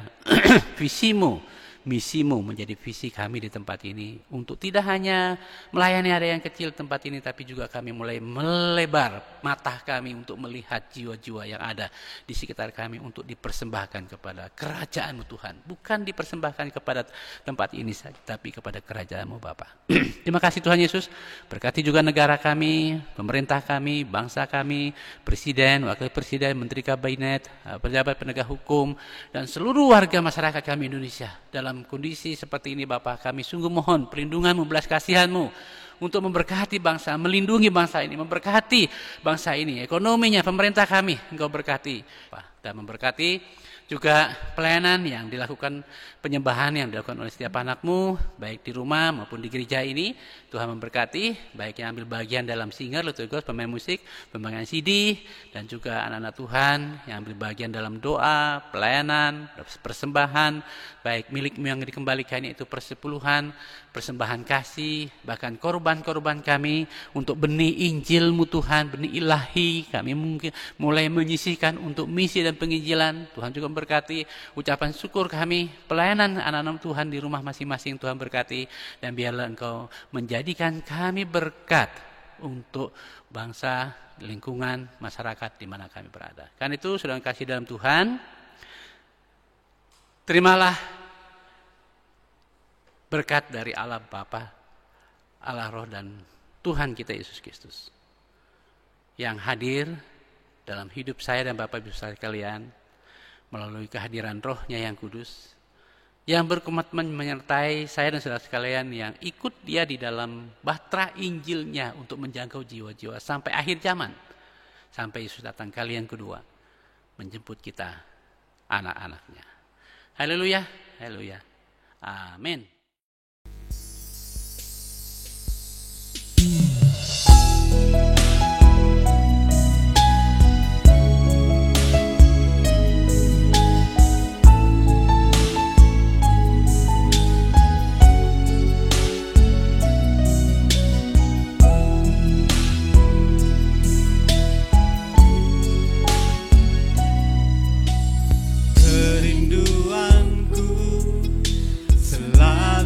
visimu, misimu menjadi visi kami di tempat ini, untuk tidak hanya melayani ada yang kecil tempat ini, tapi juga kami mulai melebar mata kami untuk melihat jiwa-jiwa yang ada di sekitar kami untuk dipersembahkan kepada kerajaan Tuhan. Bukan dipersembahkan kepada tempat ini saja, tapi kepada kerajaan-Mu Bapa. Terima kasih Tuhan Yesus. Berkati juga negara kami, pemerintah kami, bangsa kami, presiden, wakil presiden, menteri kabinet, pejabat penegak hukum, dan seluruh warga masyarakat kami Indonesia. Dalam kondisi seperti ini Bapa, kami sungguh mohon perlindungan-Mu, belas kasihan-Mu untuk memberkati bangsa, melindungi bangsa ini, memberkati bangsa ini, ekonominya, pemerintah kami, Engkau berkati. Dan memberkati juga pelayanan yang dilakukan, penyembahan yang dilakukan oleh setiap anak-Mu, baik di rumah maupun di gereja ini. Tuhan memberkati, baik yang ambil bagian dalam singer, liturgos, pemain musik, pembagian CD, dan juga anak-anak Tuhan yang ambil bagian dalam doa, pelayanan, persembahan, baik milik-Mu yang dikembalikan, yaitu persepuluhan, persembahan kasih, bahkan korban-korban kami untuk benih Injil-Mu Tuhan, benih ilahi, kami mungkin mulai menyisihkan untuk misi dan penginjilan. Tuhan juga memberkati ucapan syukur kami, pelayanan anak-anak Tuhan di rumah masing-masing. Tuhan berkati, dan biarlah Engkau menjadikan kami berkat untuk bangsa, lingkungan, masyarakat di mana kami berada. Karena itu, saudara kasih dalam Tuhan, terimalah berkat dari Allah Bapa, Allah Roh, dan Tuhan kita Yesus Kristus yang hadir dalam hidup saya dan Bapak Ibu sekalian melalui kehadiran Roh-Nya yang kudus, yang berkomitmen menyertai saya dan saudara sekalian yang ikut Dia di dalam bahtera Injil-Nya untuk menjangkau jiwa-jiwa sampai akhir zaman, sampai Yesus datang kali yang kedua menjemput kita, anak-anaknya. Haleluya, haleluya, amin. Kerinduanku selalu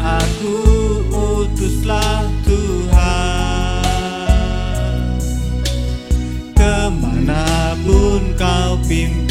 Aku utuslah Tuhan, kemanapun kau pimpin.